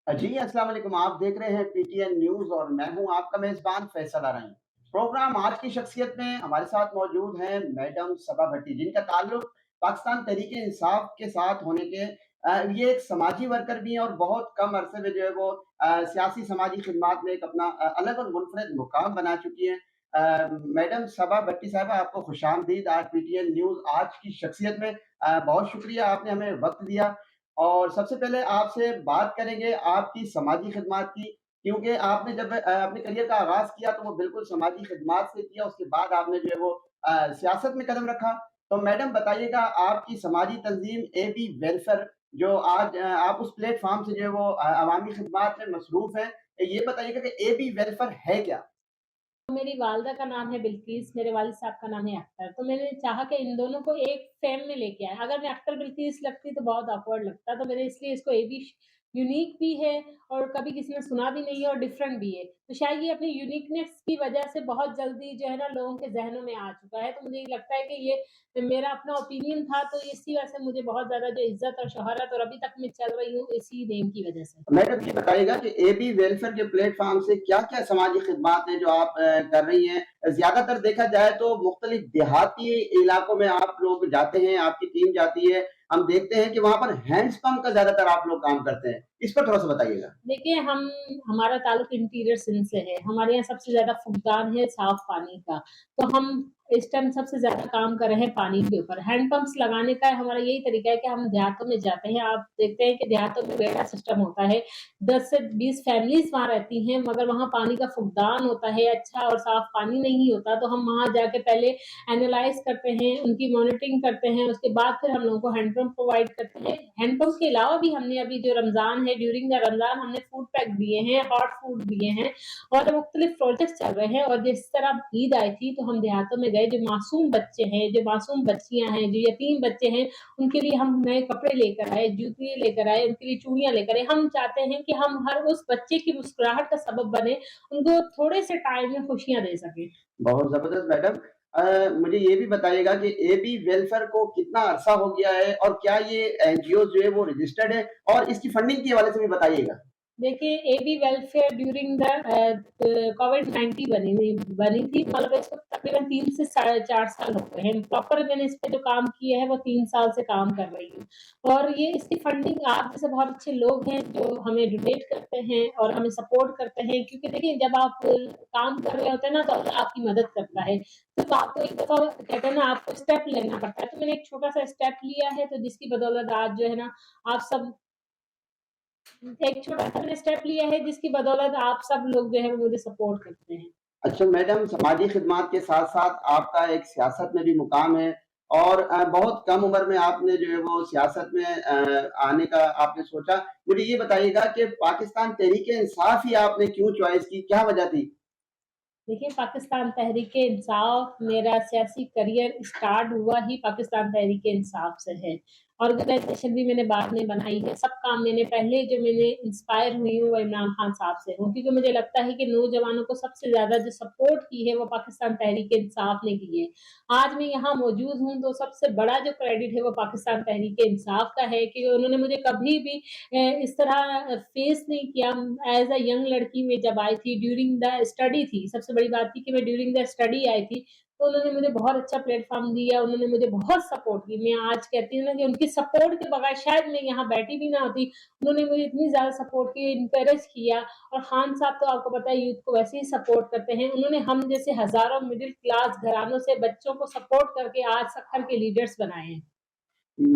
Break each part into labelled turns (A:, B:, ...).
A: जी अस्सलाम वालेकुम। आप देख रहे हैं पीटीएन न्यूज़ और मैं हूं आपका मेज़बान फैसल आरई। प्रोग्राम आज की शख्सियत में हमारे साथ मौजूद हैं मैडम सबा भट्टी, जिनका ताल्लुक पाकिस्तान तहरीक-ए-इंसाफ के साथ होने के ये एक समाजी वर्कर भी हैं और बहुत कम अरसे में जो है वो सियासी समाजी खिदमात में एक अपना अलग और मुनफरिद मुकाम बना चुकी हैं। मैडम सबा भट्टी साहिबा, आपको खुशामदीद आज पीटीएन न्यूज़ आज की शख्सियत में। बहुत शुक्रिया, आपने हमें वक़्त दिया। और सबसे पहले आपसे बात करेंगे आपकी समाजी खिदमात की, क्योंकि आपने जब अपने करियर का आगाज़ किया तो वो बिल्कुल समाजी खिदमात से किया, उसके बाद आपने जो है वो सियासत में कदम रखा। तो मैडम बताइएगा, आपकी समाजी तंज़ीम एबी वेलफेयर जो आज आप उस प्लेटफ़ॉर्म से जो है वो अवामी खिदमात में मसरूफ़ हैं। ये बताइएगा कि एबी वेलफेयर है क्या?
B: मेरी वालिदा का नाम है बिल्किस, मेरे वालिद साहब का नाम है अख्तर। तो मैंने चाहा कि इन दोनों को एक फ़ेम में लेके आएँ। अगर मैं अख्तर बिल्किस लगती तो बहुत ऑकवर्ड लगता, तो मैंने इसलिए इसको एबी यूनिक भी है और कभी किसी ने सुना भी नहीं है और डिफरेंट भी है। तो शायद ये अपनी यूनिकनेस की वजह से बहुत जल्दी जो है ना लोगों के ज़हनों में आ चुका है। तो मुझे ये लगता है कि ये मेरा अपना ओपिनियन था, तो इसी वजह से मुझे बहुत ज़्यादा जो इज़्ज़त और शोहरत और अभी तक मैं चल रही हूँ इसी नेम की वजह से।
A: मैडम ये बताइएगा कि एबी वेलफेयर के प्लेटफ़ॉर्म से क्या-क्या समाजी खिदमात हैं जो आप कर रही हैं? ज़्यादातर देखा जाए तो मुख्तलिफ देहाती इलाकों में आप लोग जाते हैं, आपकी टीम जाती है। हम देखते हैं कि वहाँ पर हैंड्स पंप का ज़्यादातर आप लोग काम करते हैं। इस पर थोड़ा-सा बताइएगा।
B: देखिए, हमारा ताल्लुक इंटीरियर सिंध से है। हमारे यहाँ सबसे ज़्यादा फुकदान है साफ़ पानी का। तो हम इस टाइम सबसे ज़्यादा काम कर रहे हैं पानी के ऊपर। हैंड पंप्स लगाने का हमारा यही तरीका है कि हम देहातों में जाते हैं। आप देखते हैं कि देहातों में बेड़ा सिस्टम होता है। 10 से 20 फैमिलीज़ वहाँ रहती हैं, मगर वहाँ पानी का फुकदान होता है, अच्छा और साफ़ पानी नहीं होता। तो हम वहाँ जाके पहले एनालाइज़ करते हैं, उनकी मॉनिटरिंग करते हैं, उसके बाद फिर हम लोगों को हैंड पंप प्रोवाइड करते हैं। हैंड पंप के अलावा भी हमने अभी जो रमज़ान है, ड्यूरिंग द रमज़ान हमने फूड पैक दिए हैं, हॉट फूड दिए हैं और मुख्तलिफ प्रोजेक्ट्स चल रहे हैं। और जिस तरह ईद आई थी तो हम देहातों में गए, जो मासूम बच्चे हैं, जो मासूम बच्चियाँ हैं, जो यतीम बच्चे हैं, उनके लिए हम नए कपड़े लेकर आए, जूते लेकर आए, उनके लिए चूड़ियाँ लेकर आए। हम चाहते हैं कि हम हर उस बच्चे की मुस्कुराहट का सबब बने, उनको थोड़े से टाइम में खुशियाँ दे सकें।
A: बहुत ज़बरदस्त मैडम। मुझे ये भी बताइएगा कि एबी वेलफेयर को कितना अरसा हो गया है और क्या ये एनजीओ जो है वो रजिस्टर्ड है? और इसकी फंडिंग के हवाले से भी बताइएगा।
B: देखिए, एबी वेलफेयर ड्यूरिंग द कोविड-19 बनी थी, मतलब इसको तकरीबन 3 से साढ़े 4 साल हो गए हैं। प्रॉपर मैंने इस पे जो काम किया है वो 3 साल से काम कर रही हूँ। और ये इसकी फंडिंग आप जैसे बहुत अच्छे लोग हैं जो हमें डोनेट करते हैं और हमें सपोर्ट करते हैं, क्योंकि देखिए जब आप काम कर रहे होते हैं ना तो अल्लाह आपकी मदद करता है। तो आपको एक दफ़ा कहते हैं ना आपको स्टेप लेना पड़ता है। तो मैंने एक छोटा-सा स्टेप लिया है, तो जिसकी बदौलत आज जो है ना आप सब एक छोटा-सा मैंने स्टेप लिया है जिसकी बदौलत आप सब लोग जो है वो मुझे सपोर्ट करते हैं।
A: अच्छा मैडम, समाजी खिदमात के साथ-साथ आपका एक सियासत में भी मुकाम है और बहुत कम उम्र में आपने जो है वो सियासत में आने का आपने सोचा। मुझे ये बताइएगा कि पाकिस्तान तहरीक-ए-इंसाफ ही आपने क्यों चॉइस की? क्या वजह थी?
B: देखिए, पाकिस्तान तहरीक-ए-इंसाफ मेरा सियासी करियर स्टार्ट हुआ ही पाकिस्तान तहरीक-ए-इंसाफ से है। ऑर्गनाइज़ेशन भी मैंने बाद में बनाई है। सब काम मैंने इंस्पायर हुई हूँ वो इमरान खान साहब से हूँ, क्योंकि मुझे लगता है कि नौजवानों को सबसे ज़्यादा जो सपोर्ट की है वो पाकिस्तान तहरीक-ए-इंसाफ ने की है। आज मैं यहाँ मौजूद हूँ तो सबसे बड़ा जो क्रेडिट है वो पाकिस्तान तहरीक-ए-इंसाफ का है कि उन्होंने मुझे कभी भी इस तरह फेस नहीं किया। एज़ अ यंग लड़की मैं जब आई थी, ड्यूरिंग द स्टडी थी, सबसे बड़ी बात थी कि मैं ड्यूरिंग द स्टडी आई थी, तो उन्होंने मुझे बहुत अच्छा प्लेटफ़ॉर्म दिया, उन्होंने मुझे बहुत सपोर्ट की। मैं आज कहती हूँ ना कि उनकी सपोर्ट के बगैर शायद मैं यहाँ बैठी भी ना होती। उन्होंने मुझे इतनी ज़्यादा सपोर्ट की, एनकरेज किया। और खान साहब तो आपको पता है यूथ को वैसे ही सपोर्ट करते हैं। उन्होंने हम जैसे हज़ारों मिडल क्लास घरानों से बच्चों को सपोर्ट करके आज सखर के लीडर्स बनाए हैं।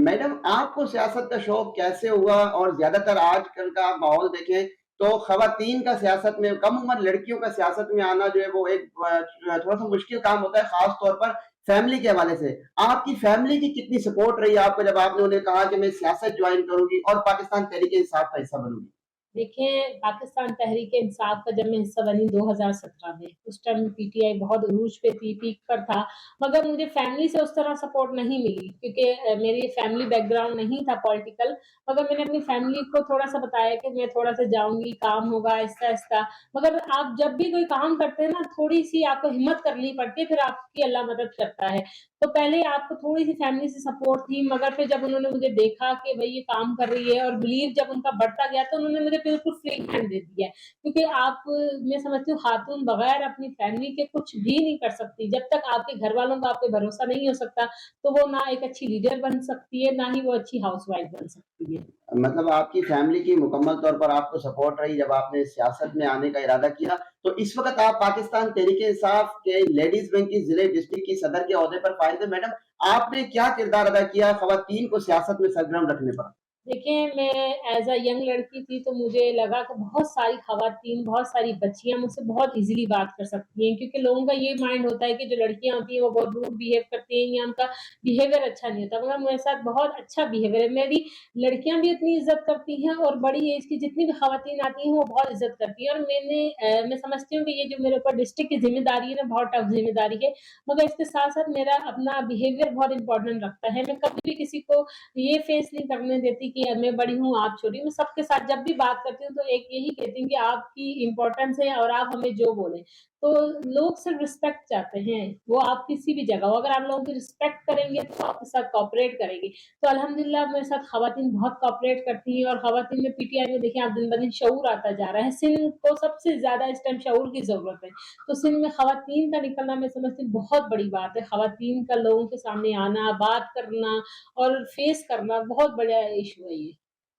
A: मैडम, आपको सियासत का शौक कैसे हुआ? और ज़्यादातर आजकल का आप माहौल देखें तो ख़वातीन का सियासत में, कम उम्र लड़कियों का सियासत में आना जो है वो एक थोड़ा-सा मुश्किल काम होता है, ख़ास तौर पर फैमिली के हवाले से। आपकी फैमिली की कितनी सपोर्ट रही आपको जब आपने उन्हें कहा कि मैं सियासत जॉइन करूँगी और पाकिस्तान तहरीक-ए-इंसाफ का हिस्सा बनूँगी?
B: देखिए, पाकिस्तान तहरीक-ए-इंसाफ का जब मैं हिस्सा बनी 2017 में, उस टाइम पीटीआई बहुत अरूज पे थी, पीक पर था, मगर मुझे फैमिली से उस तरह सपोर्ट नहीं मिली, क्योंकि मेरी फैमिली बैकग्राउंड नहीं था पॉलिटिकल। मगर मैंने अपनी फैमिली को थोड़ा-सा बताया कि मैं थोड़ा-सा जाऊँगी, काम होगा आहिस्ता-आहिस्ता। मगर आप जब भी कोई काम करते हैं ना, थोड़ी-सी आपको हिम्मत करनी पड़ती है, फिर आपकी अल्लाह मदद करता है। तो पहले आपको थोड़ी-सी फैमिली से सपोर्ट थी, मगर फिर जब उन्होंने मुझे देखा कि भई ये काम कर रही है और बिलीव जब उनका बढ़ता गया, तो उन्होंने मुझे बिल्कुल फ्री हैंड दे दिया है, क्योंकि आप मैं समझती हूँ खातून बगैर अपनी फैमिली के कुछ भी नहीं कर सकती। जब तक आपके घर वालों का आप पे भरोसा नहीं हो सकता, तो वो ना एक अच्छी लीडर बन सकती है, ना ही वो अच्छी हाउसवाइफ बन सकती है।
A: मतलब आपकी फैमिली की मुकम्मल तौर पर आपको सपोर्ट रही जब आपने सियासत में आने का इरादा किया, तो इस वक़्त आप पाकिस्तान तहरीक-ए-इंसाफ के लेडीज़ विंग की ज़िले डिस्ट्रिक्ट की सदर के ओहदे पर फाइज़ हैं। मैडम, आपने क्या किरदार अदा किया ख़वातीन को सियासत में सरगर्म रखने पर?
B: देखिए, मैं एज़ अ यंग लड़की थी, तो मुझे लगा कि बहुत सारी ख़वातीन, बहुत सारी बच्चियाँ मुझसे बहुत ईज़िली बात कर सकती हैं, क्योंकि लोगों का ये माइंड होता है कि जो लड़कियाँ होती हैं, वो बहुत रूड बिहेव करती हैं या उनका बिहेवियर अच्छा नहीं होता, मगर मेरे साथ बहुत अच्छा बिहेवियर है। मेरी लड़कियाँ भी इतनी इज़्ज़त करती हैं और बड़ी एज की जितनी भी ख़वातीन आती हैं, वो बहुत इज़्ज़त करती हैं और मैं समझती हूँ कि ये जो मेरे ऊपर डिस्ट्रिक्ट की ज़िम्मेदारी है ना, बहुत टफ़ ज़िम्मेदारी है, मगर इसके साथ-साथ मेरा अपना बिहेवियर बहुत इम्पोर्टेंट रखता है। मैं कभी भी किसी को ये फेस नहीं करने देती कि मैं बड़ी हूँ, आप छोटी। मैं सबके साथ जब भी बात करती हूँ तो एक यही कहती हूँ कि आपकी इम्पोर्टेंस है और आप हमें जो बोलें। तो लोग सिर्फ़ रिस्पेक्ट चाहते हैं, वो आप किसी भी जगह हो, अगर आप लोगों की रिस्पेक्ट करेंगे तो आपके साथ कोऑपरेट करेंगे। तो अल्हम्दुलिल्लाह मेरे साथ ख़वातीन बहुत कोऑपरेट करती हैं और ख़वातीन में पीटीआई में देखिए आप दिन-ब-दिन शऊर आता जा रहा है। सिंध को सबसे ज़्यादा इस टाइम शऊर की ज़रूरत है। तो सिंध में ख़वातीन का निकलना मैं समझती हूँ बहुत बड़ी बात है। ख़वातीन का लोगों के सामने आना, बात करना और फेस करना बहुत बड़ा इश्यू है ये।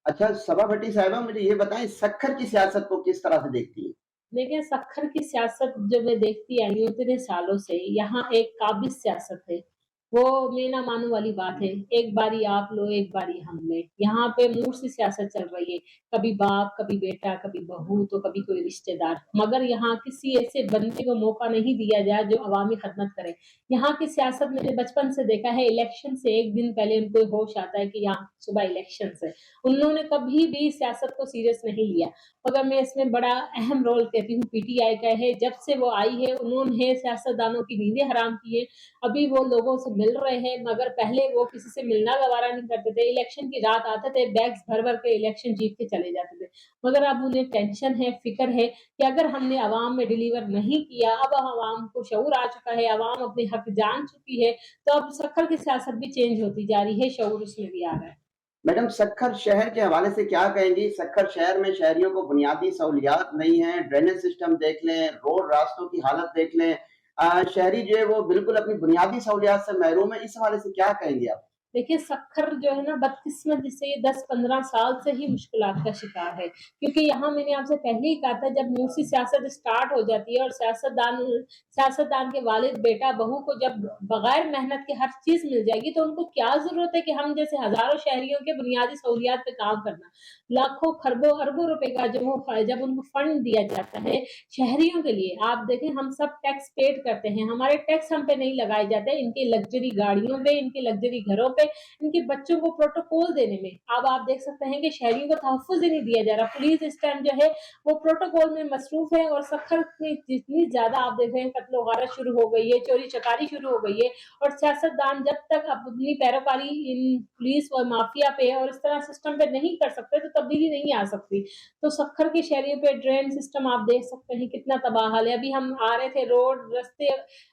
A: अच्छा, सबा भट्टी साहिबा, मुझे ये बताएँ सक्खर की सियासत को किस तरह से देखती हैं?
B: देखिए, सक्खर की सियासत जो मैं देखती आई हूँ इतने सालों से, यहाँ एक काबिज़ सियासत है। वो मैं ना मानूँ वाली बात है। एक बारी आप लो, एक बारी हम लें। यहाँ पे मूड से सियासत चल रही है। कभी बाप, कभी बेटा, कभी बहू, तो कभी कोई रिश्तेदार। मगर यहाँ किसी ऐसे बंदे को मौका नहीं दिया जाए जो अवामी खदमत करे। यहाँ की सियासत मैंने बचपन से देखा है, इलेक्शन से 1 दिन पहले उनको होश आता है कि यहाँ सुबह इलेक्शंस है। उन्होंने कभी भी सियासत को सीरियस नहीं लिया। मगर मैं इसमें बड़ा अहम रोल कहती हूँ पीटीआई का है। जब से वो आई है उन्होंने सियासतदानों की नींदें हराम की हैं। अभी वो लोगों से मिल रहे हैं, मगर पहले वो किसी से मिलना गवारा नहीं करते थे। इलेक्शन की रात आते थे, बैग्स भर-भर के इलेक्शन जीत के चले जाते थे। मगर अब उन्हें टेंशन है, फ़िक्र है कि अगर हमने अवाम में डिलीवर नहीं किया, अब अवाम को शऊर आ चुका है, अवाम अपने हक जान चुकी है, तो अब सक्खर की सियासत भी चेंज होती जा रही है, शऊर उसमें भी आ रहा है।
A: मैडम, सक्खर शहर के हवाले से क्या कहेंगी? सक्खर शहर में शहरियों को बुनियादी सहूलियात नहीं है, ड्रेनेज सिस्टम देख लें, रोड रास्तों की हालत देख लें। शहरी जो है वो बिल्कुल अपनी बुनियादी सहूलियात से महरूम है। इस हवाले से क्या कहेंगे आप?
B: देखिए, सक्खर जो है ना बदकिस्मती से 10-15 साल से ही मुश्किलात का शिकार है। क्योंकि यहाँ मैंने आपसे पहले ही कहा था जब मुँह से सियासत स्टार्ट हो जाती है और सियासतदान के वालिद बेटा-बहू को जब बगैर मेहनत के हर चीज़ मिल जाएगी तो उनको क्या ज़रूरत है कि हम जैसे हज़ारों शहरियों के बुनियादी सहूलियात पे काम करना। लाखों, खरबों, अरबों रुपए का जब उनको फंड दिया जाता है शहरियों के लिए, आप देखें हम सब टैक्स पेड करते हैं, हमारे टैक्स हम पे नहीं लगाए जाते, इनकी लग्ज़री गाड़ियों पे, इनके लग्ज़री घरों पे, इनके बच्चों को प्रोटोकॉल देने में। अब आप देख सकते हैं कि शहरियों को तहफ़्फ़ुज़ ही नहीं दिया जा रहा। पुलिस इस टाइम जो है वो प्रोटोकॉल में मसरूफ़ है और सक्खर में जितनी ज़्यादा आप देख रहे हैं कत्ल-ओ-गारत शुरू हो गई है, चोरी-चकारी शुरू हो गई है और सियासतदान जब तक अपनी पैरोकारी इन पुलिस और माफिया पे और इस तरह सिस्टम पे नहीं कर सकते तो तब्दीली नहीं आ सकती। तो सक्खर के शहरियों पे ड्रेन सिस्टम आप देख सकते हैं कितना तबाह हाल है। अभी हम आ रहे थे रोड, रास्ते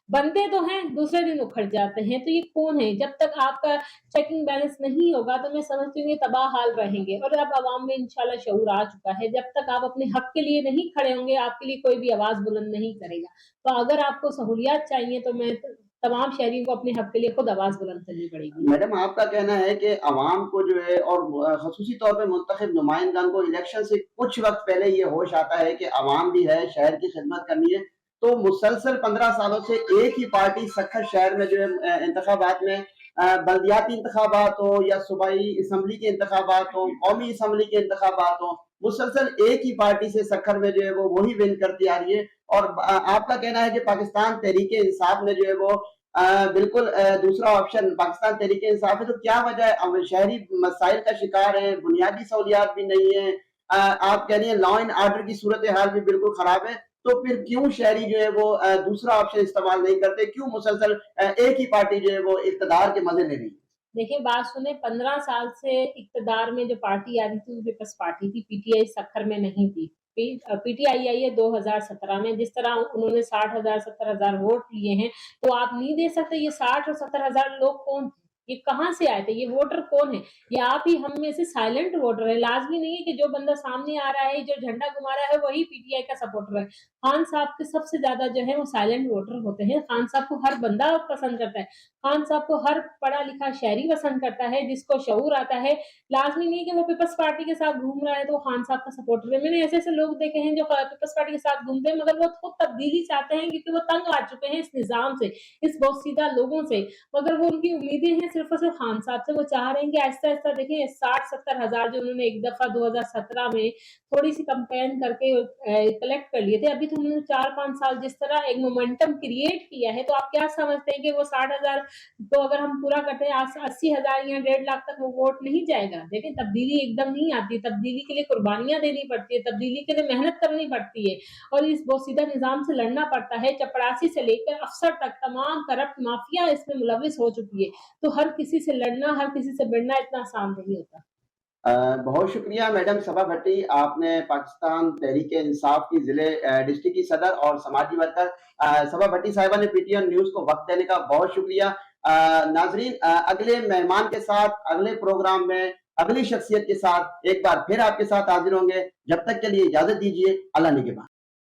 B: बनते तो हैं, दूसरे दिन उखड़ जाते हैं। तो ये कौन है? जब तक आपका चेकिंग बैलेंस नहीं होगा तो मैं समझती हूँ ये तबाह हाल रहेंगे और अब अवाम में इंशाल्लाह शऊर आ चुका है। जब तक आप अपने हक के लिए नहीं खड़े होंगे, आपके लिए कोई भी आवाज़ बुलंद नहीं करेगा। तो अगर आपको सहूलियत चाहिए तो मैं तमाम शहरियों को अपने हक के लिए खुद आवाज़ बुलंद करनी पड़ेगी।
A: मैडम, आपका कहना है कि अवाम को जो है और ख़ुसूसी तौर पे मुंतखब नुमाइंदान को इलेक्शन से कुछ वक़्त पहले ये होश आता है कि अवाम भी है, शहर की खिदमत करनी है, तो मुसलसल 15 सालों से एक ही पार्टी सक्खर शहर में जो है इंतखाबात में बल्दियाती इंतखाबात हो या सूबाई असम्बली के इंतखाबात हो, कौमी असम्बली के इंतखाबात हो, मुसलसल एक ही पार्टी से सक्खर में जो है वो वही विन करती आ रही है और आपका कहना है कि पाकिस्तान तहरीक-ए-इंसाफ ने जो है वो बिल्कुल दूसरा ऑप्शन पाकिस्तान तहरीक-ए-इंसाफ है, तो क्या वजह है? अब शहरी मसाइल का शिकार हैं, बुनियादी सहूलियात भी नहीं है। आप कह रही हैं लॉ एंड ऑर्डर की सूरत-ए-हाल भी बिल्कुल खराब है, तो फिर क्यों शहरी जो है वो दूसरा ऑप्शन इस्तेमाल नहीं करते? क्यों मुसलसल एक ही पार्टी जो है वो इक़्तिदार के मज़े ले रही है?
B: देखिए बात सुने 15 साल से इक़्तिदार में जो पार्टी आ रही थी वो पीपल्स पार्टी थी, पीटीआई सक्खर में नहीं थी। पीटीआई आई है 2017 में, जिस तरह उन्होंने 60,000 70,000 वोट लिए हैं, तो आप नहीं दे सकते ये 60 और 70,000 लोग कौन थे? ये कहाँ से आए थे, ये वोटर कौन है? ये आप ही हम में से साइलेंट वोटर है। लाजमी नहीं है कि जो बंदा सामने आ रहा है, जो झंडा घुमा रहा है, वही पीटीआई का सपोर्टर है। खान साहब के सबसे ज्यादा जो है वो साइलेंट वोटर होते हैं। खान साहब को हर बंदा पसंद करता है, खान साहब को हर पढ़ा लिखा शहरी पसंद करता है, जिसको शऊर आता है। लाजमी नहीं है कि वो पीपल्स पार्टी के साथ घूम रहा है तो खान साहब का सपोर्टर है। मैंने ऐसे ऐसे लोग देखे हैं जो पीपल्स पार्टी के साथ घूमते हैं, मगर वो खुद तब्दीली चाहते हैं क्योंकि वो तंग आ चुके हैं इस निजाम से, इस बोसीदा लोगों से। मगर वो उनकी उम्मीदें हैं सिर्फ और सिर्फ खान साहब से। वो चाह रहे हैं कि आहिस्ता आहिस्ता देखें 60-70 हजार जो उन्होंने एक दफा 2017 में थोड़ी सी कंपेन करके कलेक्ट कर लिए थे, अभी तो उन्होंने 4-5 साल जिस तरह एक मोमेंटम क्रिएट किया है, तो आप क्या समझते हैं कि वो 60,000 तो अगर हम पूरा करते हैं 80,000 या 1.5 लाख तक वो वोट नहीं जाएगा। देखिए तब्दीली एकदम नहीं आती, तब्दीली के लिए कुर्बानियां देनी पड़ती है, तब्दीली के लिए मेहनत करनी पड़ती है और इस बोसीदा निजाम से लड़ना पड़ता है। चपरासी से लेकर अफसर तक तमाम करप्ट माफिया इसमें मुलविस हो चुकी है, तो हर किसी से लड़ना, हर किसी से भिड़ना इतना आसान नहीं होता।
A: बहुत शुक्रिया मैडम सबा भट्टी, आपने पाकिस्तान तहरीक इंसाफ की जिले डिस्ट्रिक्ट की सदर और समाजी वर्कर सबा भट्टी साहिबा ने पीटीएन न्यूज को वक्त देने का बहुत शुक्रिया। नाजरीन, अगले मेहमान के साथ अगले प्रोग्राम में अगली शख्सियत के साथ एक बार फिर आपके साथ हाजिर होंगे। जब तक के लिए इजाजत दीजिए। अल्लाह निगहबान।